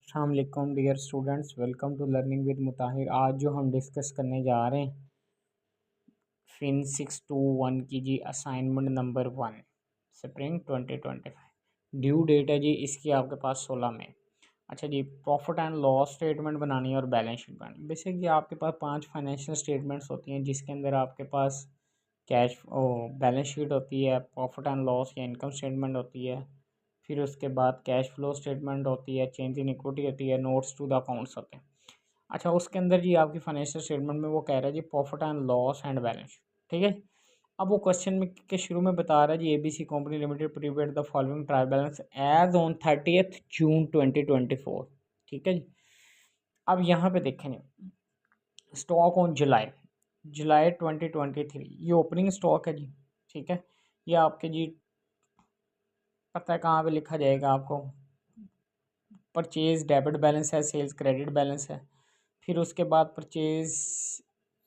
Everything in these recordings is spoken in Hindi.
अस्सलाम वालेकुम dear students, welcome to learning with Mutahir. आज जो हम डिस्कस करने जा रहे हैं फिन 621 की जी assignment number 1 spring 2025। Due date है जी इसकी आपके पास 16 में। अच्छा जी, प्रॉफिट एंड लॉस स्टेटमेंट बनानी है और बैलेंस शीट बनानी। बेसिकली आपके पास 5 फाइनेंशियल स्टेटमेंट्स होती हैं जिसके अंदर आपके पास कैश बैलेंस शीट होती है, प्रॉफिट एंड लॉस या इनकम स्टेटमेंट होती है, फिर उसके बाद कैश फ्लो स्टेटमेंट होती है, चेंज इन इक्विटी होती है, नोट्स टू द अकाउंट्स होते हैं। अच्छा, उसके अंदर जी आपकी फाइनेंशियल स्टेटमेंट में वो कह रहा है जी profit and loss and balance, ठीक है। अब वो क्वेश्चन में के शुरू में बता रहा है जी ABC company limited prepared the following trial balance as on 30th June 2024, ठीक है जी। अब यहाँ पे देखेंगे स्टॉक ऑन जुलाई जुलाई 2023, ये ओपनिंग स्टॉक है जी, ठीक है। ये आपके जी पता है कहाँ पे लिखा जाएगा आपको, परचेज डेबिट बैलेंस है, सेल्स क्रेडिट बैलेंस है, फिर उसके बाद परचेज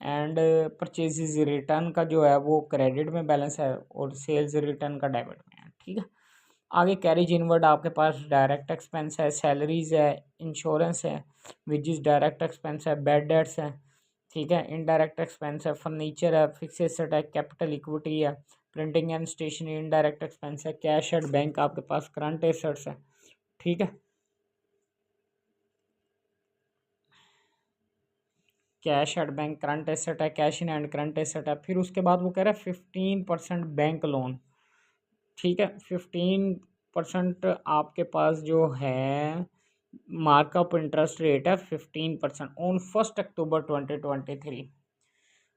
एंड परचेज रिटर्न का जो है वो क्रेडिट में बैलेंस है और सेल्स रिटर्न का डेबिट में है, ठीक है। आगे कैरेज इनवर्ड आपके पास डायरेक्ट एक्सपेंस है, सैलरीज है, इंश्योरेंस है विच इज़ डायरेक्ट एक्सपेंस है, बैड डेट्स है, ठीक है, इनडायरेक्ट एक्सपेंस है, फर्नीचर है, फिक्स एसेट है, कैपिटल इक्विटी है, printing and stationery indirect expense है, कैश एट बैंक आपके पास करंट एसेट्स है, ठीक है। Cash at bank current asset है, cash in hand current asset है। फिर उसके बाद वो कह रहा है 15% बैंक लोन, ठीक है। 15% आपके पास जो है मार्कअप इंटरेस्ट रेट है 15% ऑन 1 अक्टूबर 2023।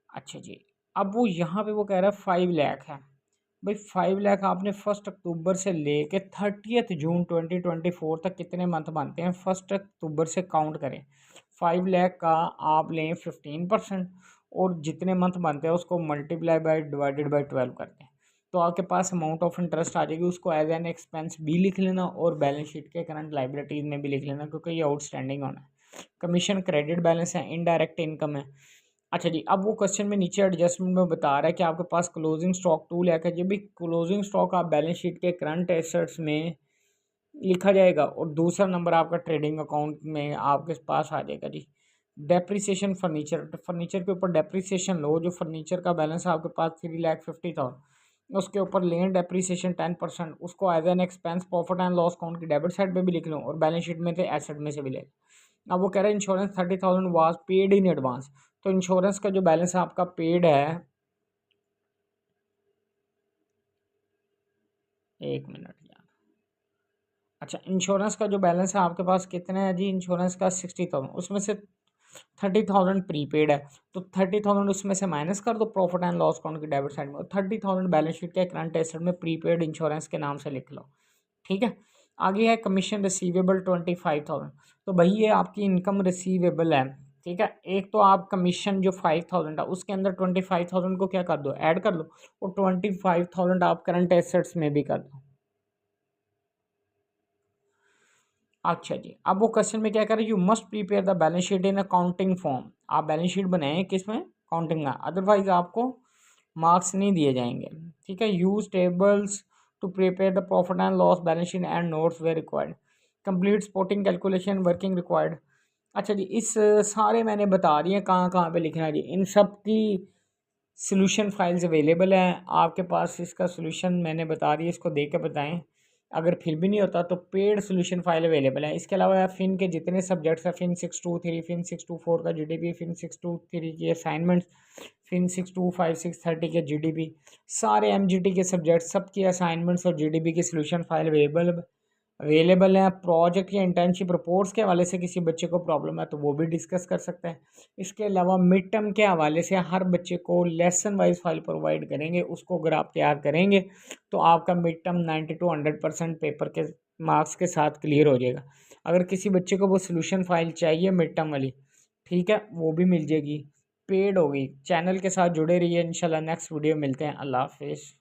अच्छा जी, अब वो यहाँ पे वो कह रहा है 5 लाख है। भाई 5 लाख आपने 1 अक्टूबर से लेके 30th जून 2024 तक कितने मंथ बनते हैं, 1 अक्टूबर से काउंट करें। 5 लाख का आप लें 15% और जितने मंथ बनते हैं उसको मल्टीप्लाई बाय डिवाइडेड बाय 12 करते हैं तो आपके पास अमाउंट ऑफ इंटरेस्ट आ जाएगी। उसको एज एन एक्सपेंस भी लिख लेना और बैलेंस शीट के करंट लाइबिलिटीज में भी लिख लेना क्योंकि ये आउटस्टैंडिंग होना है। कमीशन क्रेडिट बैलेंस है, इनडायरेक्ट इनकम है। अच्छा जी, अब वो क्वेश्चन में नीचे एडजस्टमेंट में बता रहा है कि आपके पास क्लोजिंग स्टॉक 2 लाख है। जब भी क्लोजिंग स्टॉक आप बैलेंस शीट के करंट एसेट्स में लिखा जाएगा और दूसरा नंबर आपका ट्रेडिंग अकाउंट में आपके पास आ जाएगा जी। डेप्रिसिएशन फर्नीचर, फर्नीचर के ऊपर डेप्रिसिएशन लो, जो फर्नीचर का बैलेंस है आपके पास 3,50,000, उसके ऊपर लें डेप्रिसिएशन 10%, उसको as an expense profit and loss account की डेबिट साइड पे भी लिख लो और बैलेंस शीट में से एसेट में से भी ले। अब वो कह रहे हैं insurance 30,000 was paid in advance, तो इंश्योरेंस का जो बैलेंस आपका पेड है, एक मिनट यार। अच्छा, इंश्योरेंस का जो बैलेंस है आपके पास कितना है जी, इंश्योरेंस का 60,000, उसमें से 30,000 प्रीपेड है, तो 30,000 उसमें से माइनस कर दो प्रॉफिट एंड लॉस अकाउंट की डेबिट साइड में, और 30,000 बैलेंस शीट के करंट एसेट में प्रीपेड इंश्योरेंस के नाम से लिख लो, ठीक है। आगे है कमीशन रिसीवेबल 25,000, तो भाई ये आपकी इनकम रिसीवेबल है, ठीक है। एक तो आप कमीशन जो 5,000 है उसके अंदर 25,000 को क्या कर दो, ऐड कर लो, और 25,000 आप करंट एसेट्स में भी कर दो। अच्छा जी, अब वो क्वेश्चन में क्या करें, you must prepare the balance sheet in accounting form. आप बैलेंस शीट बनाएं किस में, काउंटिंग में, अदरवाइज आपको मार्क्स नहीं दिए जाएंगे, ठीक है। Use tables to prepare the profit and loss balance sheet and notes where required, complete sporting calculation working required. अच्छा जी, इस सारे मैंने बता दिए कहाँ कहाँ पे लिखना है जी। इन सब की सोल्यूशन फाइल्स अवेलेबल हैं आपके पास, इसका सोल्यूशन मैंने बता दिया, इसको देख के बताएं। अगर फिर भी नहीं होता तो पेड सोल्यूशन फाइल अवेलेबल है। इसके अलावा फिन के जितने सब्जेक्ट्स हैं, फिन 623, फिन 624 का जीडीपी, फिन 623 की असाइनमेंट्स, फिन 625 630 के जीडीपी, सारे एमजीटी के सब्जेक्ट सब की असाइनमेंट्स और जीडीपी की सोल्यूशन फाइल अवेलेबल है। प्रोजेक्ट या इंटर्नशिप रिपोर्ट्स के हवाले से किसी बच्चे को प्रॉब्लम है तो वो भी डिस्कस कर सकते हैं। इसके अलावा मिड टर्म के हवाले से हर बच्चे को लेसन वाइज फाइल प्रोवाइड करेंगे, उसको अगर आप तैयार करेंगे तो आपका मिड टर्म 90 to 100% पेपर के मार्क्स के साथ क्लियर हो जाएगा। अगर किसी बच्चे को वो सोल्यूशन फाइल चाहिए मिड टर्म वाली, ठीक है, वो भी मिल जाएगी, पेड होगी। चैनल के साथ जुड़े रहिए, इंशाल्लाह नेक्स्ट वीडियो मिलते हैं। अल्लाह हाफिज़।